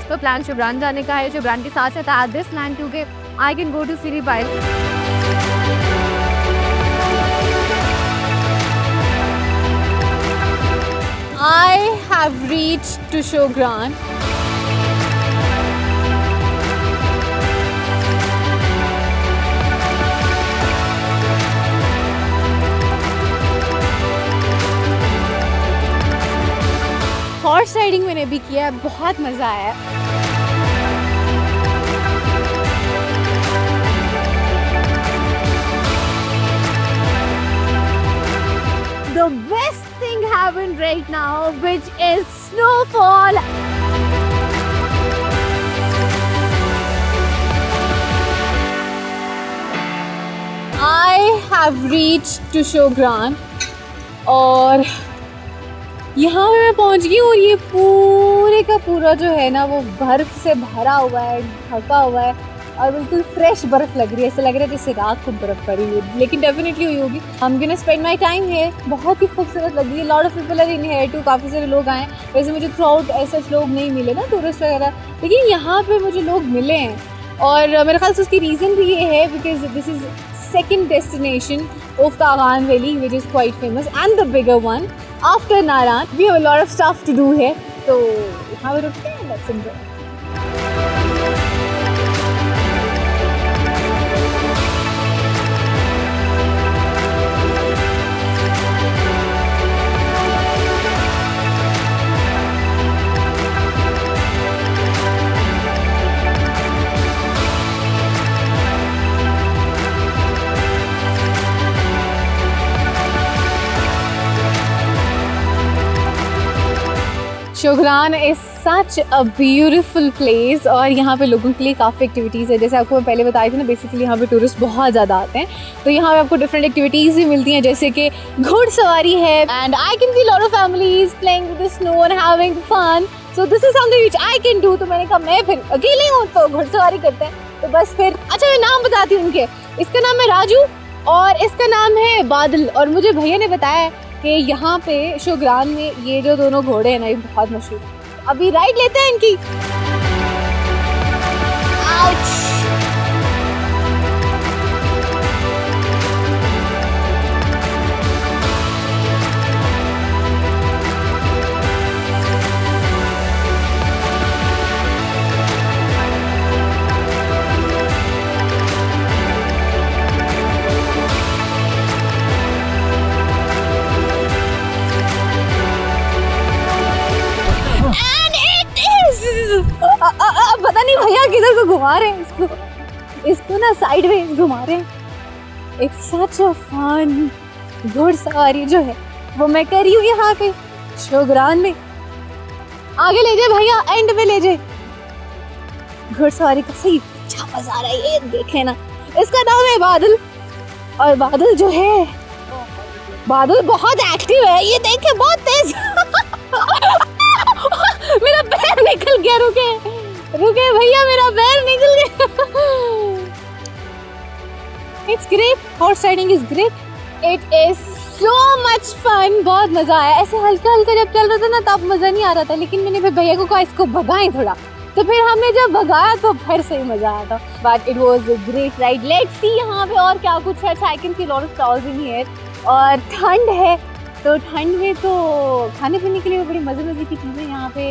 तो प्लान शिवरान जाने का है। शिवरान के साथ साथ एट दिस लैंड क्योंकि I can go to Siri Paye. I have reached to Shogran. Horse riding मैंने भी किया है, बहुत मज़ा आया है। The best thing happened right now, which is snowfall. I have reached to Shogran और यहाँ पे मैं पहुँच गई और ये पूरे का पूरा जो है ना वो बर्फ़ से भरा हुआ है, ढका हुआ है और बिल्कुल फ्रेश बर्फ़ लग रही है। ऐसा लग रहा है जैसे रात को बर्फ़ पड़ी है, लेकिन डेफिनेटली हुई होगी। I'm gonna spend my time here। बहुत ही खूबसूरत लग रही है। Lot of people are in here too, काफ़ी सारे लोग आए हैं। वैसे मुझे थ्रू आउट ऐसे लोग नहीं मिले ना, टूरिस्ट वगैरह, लेकिन यहाँ पे मुझे लोग मिले हैं और मेरे ख्याल से उसकी रीज़न भी ये है because this is second destination of the Aghan Valley, which is quite famous and the bigger one after Naran. We have a lot of stuff to do here, so have a look and let's enjoy. Shogran is such a beautiful place और यहाँ पे लोगों के लिए काफ़ी activities है। जैसे आपको मैं पहले बताई थी ना, बेसिकली यहाँ पे टूरिस्ट बहुत ज़्यादा आते हैं, तो यहाँ पे आपको डिफरेंट एक्टिविटीज़ भी मिलती हैं, जैसे कि घुड़सवारी है and I can see lot of families playing with the snow and having fun. So this is something which I can do. तो मैंने कहा मैं फिर अकेले हूँ तो घुड़सवारी करते हैं, तो बस फिर। अच्छा मैं नाम बताती हूँ उनके। इसका नाम है राजू और इसका नाम है बादल। और मुझे भैया ने बताया कि यहाँ पे शोगरान में ये जो दोनों घोड़े हैं ना, ये बहुत मशहूर है। अभी राइड लेते हैं इनकी। पता नहीं भैया किधर को घुमा रहे हैं इसको ना साइडवेज घुमा रहे हैं। इट्स सच अ फन घुड़सवारी जो है वो मैं कर रही हूँ यहाँ पे शोगरान में। आगे ले जाए भैया, एंड में ले जाए। घुड़सवारी का सही अच्छा मजा आ रहा है, ये देखे ना। इसका नाम है बादल और बादल जो है, बादल बहुत एक्टिव है, ये देखे बहुत तेज। मेरा पैर निकल गया, रुके भैया, मेरा पैर निकल गया। It's great, horse riding is great. It is so much fun, बहुत मजा आया। ऐसे हल्का हल्का जब चल रहा था ना तब मजा नहीं आ रहा था, लेकिन मैंने फिर भैया को कहा इसको भगाएं थोड़ा, तो फिर हमने जब भगाया तो फिर सही मजा आया था। But it was a great ride. Let's see यहाँ पे और क्या कुछ है। I can see a lot of stalls in here और ठंड है, तो ठंड में तो खाने पीने के लिए बड़ी मज़े की चीज़ें यहाँ पे,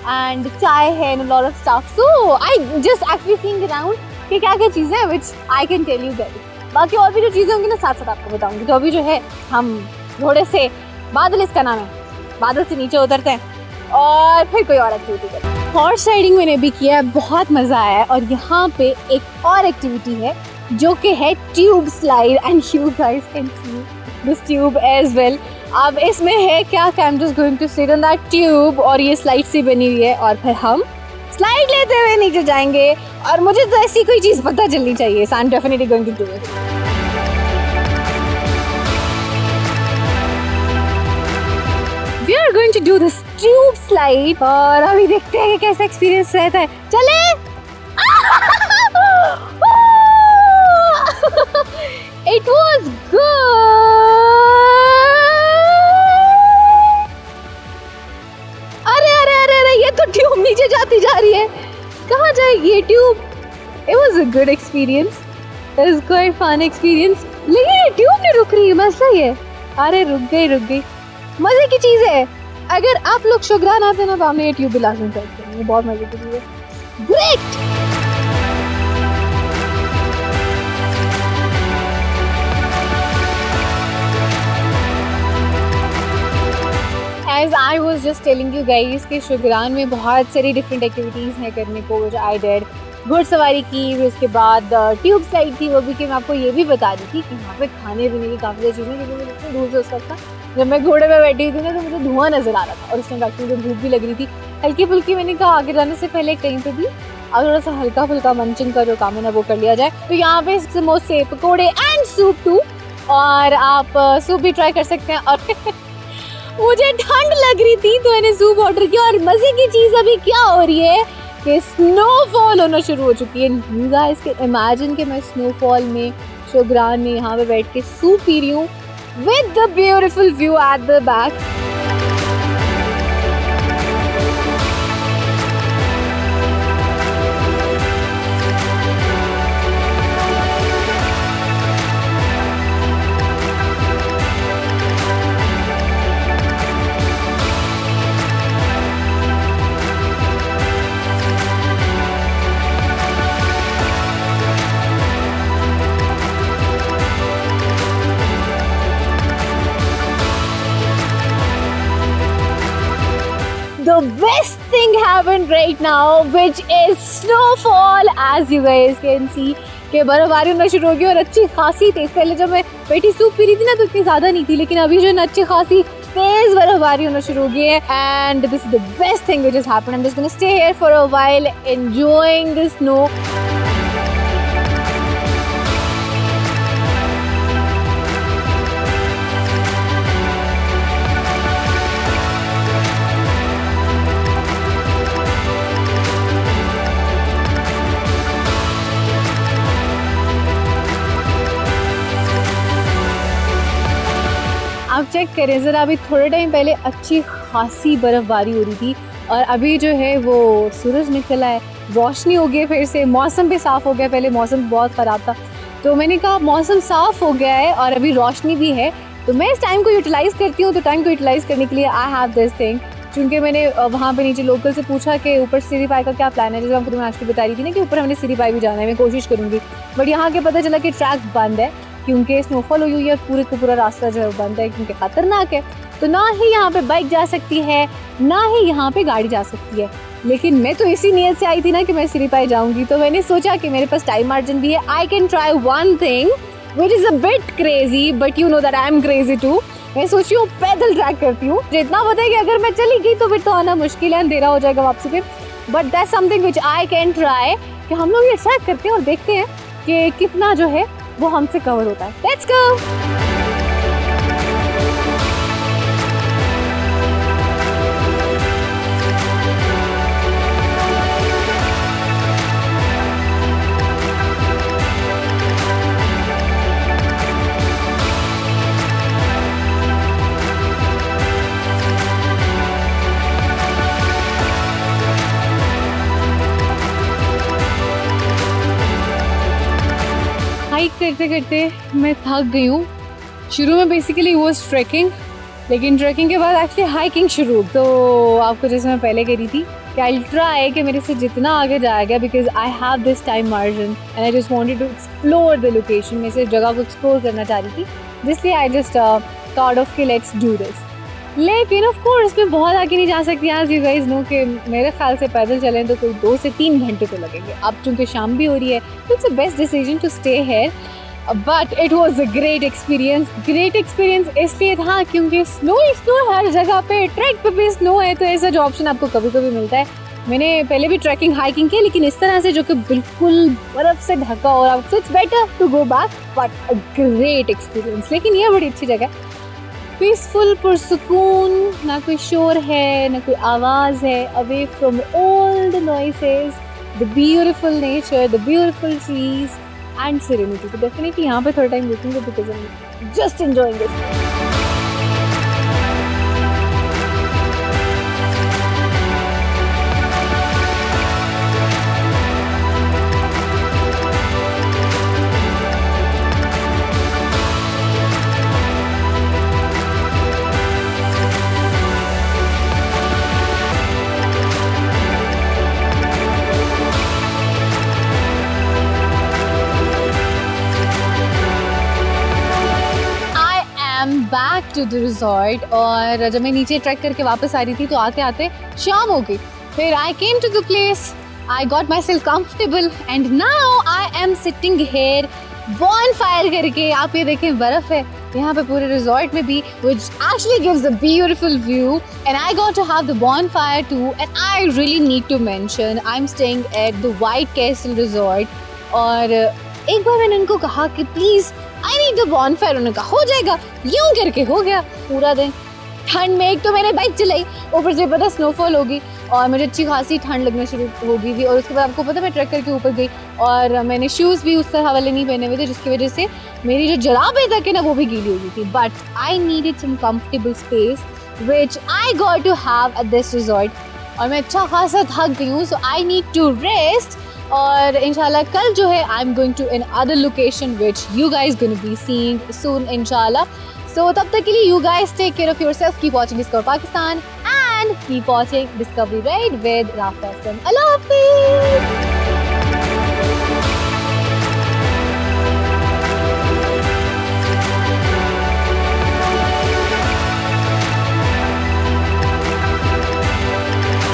एंड चाय है and lot of stuff. So I just actually seeing around कि क्या क्या चीज़ें हैं which I can tell you that. बाकी और भी जो चीज़ें होंगी ना साथ साथ आपको बताऊंगी। तो अभी जो है हम घोड़े से, बादल इसका नाम है, बादल से नीचे उतरते हैं और फिर कोई और एक्टिविटी करते हैं। हॉर्स राइडिंग मैंने भी किया है, बहुत मज़ा आया है। और यहाँ पे एक और एक्टिविटी है जो कि है tube slide, and you guys can see this tube as well. अब इसमें है क्या कि I am just going to sit on that tube और ये स्लाइड से बनी हुई है और फिर हम स्लाइड लेते हुए नीचे जाएंगे। और मुझे तो ऐसी कोई चीज़ पता चलनी चाहिए, so I am definitely going to do it. We are going to do this tube slide और अभी देखते हैं कि कैसा एक्सपीरियंस रहता है। चले। It was good। अरे ये तो ट्यूब नीचे जाती जा रही है। good experience. It was quite fun experience. लेकिन ये ट्यूब नहीं रुक रही, मसला ये. अरे रुक गई. मजे की चीज है. अगर आप लोग शुक्रान आते हैं ना तो हमें ये ट्यूब भी लाजमी करते हैं. ये बहुत मजे की चीज है. Great. As I was just telling you guys कि शुगरान में बहुत सारी डिफरेंट एक्टिविटीज़ हैं करने को, which I did. घुड़सवारी की, फिर उसके बाद ट्यूब स्लाइड थी वो भी. कि मैं आपको ये भी बता रही थी कि यहाँ पे खाने पीने की काफ़ी सारी चीज़ें, क्योंकि मुझे इतनी दूर से उस वक्त था जब मैं घोड़े पे बैठी हुई थी ना तो मुझे धुआं नज़र आ रहा था और उस टाइम एक्चुअली मुझे भूख भी लग रही थी हल्की फुल्की. मैंने कहा आगे जाने से पहले कहीं पे भी और थोड़ा सा हल्का फुल्का मंचिंग का जो काम है ना वो कर लिया जाए. तो यहाँ पे समोसे, पकौड़े एंड सूप टू, और आप सूप भी ट्राई कर सकते हैं. और मुझे ठंड लग रही थी तो मैंने सूप ऑर्डर किया. और मज़े की चीज़ अभी क्या हो रही है कि स्नोफॉल होना शुरू हो चुकी है. यू गाइस कैन इमेजिन कि मैं स्नोफॉल में शुगरान में यहाँ पे बैठ के सूप पी रही हूँ with the beautiful view at the back. The best thing happened right now, which is snowfall, as you guys can see. कि बर्फबारी होना शुरू हो गई और अच्छी खासी तेज. पहले जब मैं बैठी सूप पी रही थी ना तो इतनी ज़्यादा नहीं थी, लेकिन अभी जो है अच्छी खासी तेज बर्फबारी होना शुरू हो गई है. And this is the best thing which has happened. I'm just gonna stay here for a while, enjoying the snow. आप चेक करें ज़रा, अभी थोड़े टाइम पहले अच्छी खासी बर्फ़बारी हो रही थी और अभी जो है वो सूरज निकला है, रोशनी हो गई फिर से, मौसम भी साफ़ हो गया. पहले मौसम बहुत ख़राब था तो मैंने कहा मौसम साफ़ हो गया है और अभी रोशनी भी है तो मैं इस टाइम को यूटिलाइज़ करती हूँ. तो टाइम को यूटिलाइज़ करने के लिए आई हैव दिस थिंग. चूँकि मैंने वहाँ पे नीचे लोकल से पूछा कि ऊपर सीरी पाई का क्या प्लान है, जैसे आपको तुम्हें आज की बता रही थी ना कि ऊपर हमने सीरी पाई भी जाना है, मैं कोशिश करूँगी. बट यहाँ के पता चला कि ट्रैक बंद है क्योंकि स्नोफॉल हुई हुई है. पूरे का पूरा रास्ता जो है बंद है क्योंकि ख़तरनाक है. तो ना ही यहाँ पे बाइक जा सकती है ना ही यहाँ पे गाड़ी जा सकती है. लेकिन मैं तो इसी नीयत से आई थी ना कि मैं सीरी पाई जाऊँगी, तो मैंने सोचा कि मेरे पास टाइम मार्जिन भी है. I can try one thing which is a bit crazy, but you know that I am crazy too. मैं सोच रही हूँ पैदल ट्रैक करती हूँ. जितना पता है कि अगर मैं चली गई तो फिर तो आना मुश्किल है, अंधेरा हो जाएगा वापसी पे. But that's something which I can try कि हम लोग ये ट्रैक करते हैं और देखते हैं कि कितना जो है वो हमसे कवर होता है. Let's go. हाइक करते करते मैं थक गई हूँ. शुरू में बेसिकली वो ट्रैकिंग, लेकिन ट्रैकिंग के बाद एक्चुअली हाइकिंग शुरू. तो आपको जैसे मैं पहले कह रही थी कि आई ट्राई कि मेरे से जितना आगे जाया गया, because I have this time margin and I just wanted to explore the location. मैं सिर्फ जगह को एक्सप्लोर करना चाह रही थी, जिसलिए आई जस्ट थॉट ऑफ कि लेट्स डू दिस. लेकिन ऑफ कोर्स मैं बहुत आगे नहीं जा सकती. एज यू गाइस नो कि मेरे ख्याल से पैदल चलें तो कोई 2 से 3 घंटे तो लगेंगे. अब चूँकि शाम भी हो रही है तो it's a best decision to stay here. But it was a great experience. Great experience इसलिए था क्योंकि स्नो ही स्नो हर जगह पे, ट्रैक पे भी स्नो है. तो ऐसा जो ऑप्शन आपको कभी कभी मिलता है. मैंने पहले भी ट्रैकिंग हाइकिंग की, लेकिन इस तरह से जो कि बिल्कुल बर्फ़ से ढका और आपको it's better to go back. But a great experience. लेकिन ये बड़ी अच्छी जगह है, पीसफुल, पुरसुकून, ना कोई शोर है ना कोई आवाज़ है. Away from all the noises, the beautiful nature, the beautiful trees and serenity. तो डेफिनेटली यहाँ पे थोड़ा टाइम रुकूंगा because I am just enjoying this. Back to the resort. और जब मैं नीचे ट्रैक करके वापस आ रही थी तो आते आते शाम हो गई। फिर I came to the place, I got myself comfortable and now I am sitting here bonfire करके। आप ये देखें बर्फ है यहाँ पे पूरे रिजॉर्ट में भी, which actually gives a beautiful view, and I got to have the bonfire too. And I really need to mention I'm staying at the White Castle Resort. और एक बार मैंने उनको कहा कि please I need the bonfire, उन्होंने कहा हो जाएगा, यूं करके हो गया पूरा दिन। ठंड में एक तो मैंने बाइक चलाई, ऊपर से पता स्नोफॉल होगी और मुझे अच्छी खासी ठंड लगना शुरू हो गई थी। और उसके बाद आपको पता मैं ट्रैक करके ऊपर गई और मैंने शूज़ भी उस तरह वाले नहीं पहने हुए थे, जिसकी वजह से मेरी जो जराबें तक है ना वो भी गीली हो गई थी। But I needed some comfortable space which I got to have at this resort. और मैं अच्छा खासा थक गई हूँ, so I need to rest. और इंशाल्लाह कल जो है I am going to another location which you guys gonna be seeing soon इंशाल्लाह। So तब तक के लिए you guys take care of yourself, keep watching Discover Pakistan and keep watching Discovery Ride with Rafa Hassan. Allah Hafiz.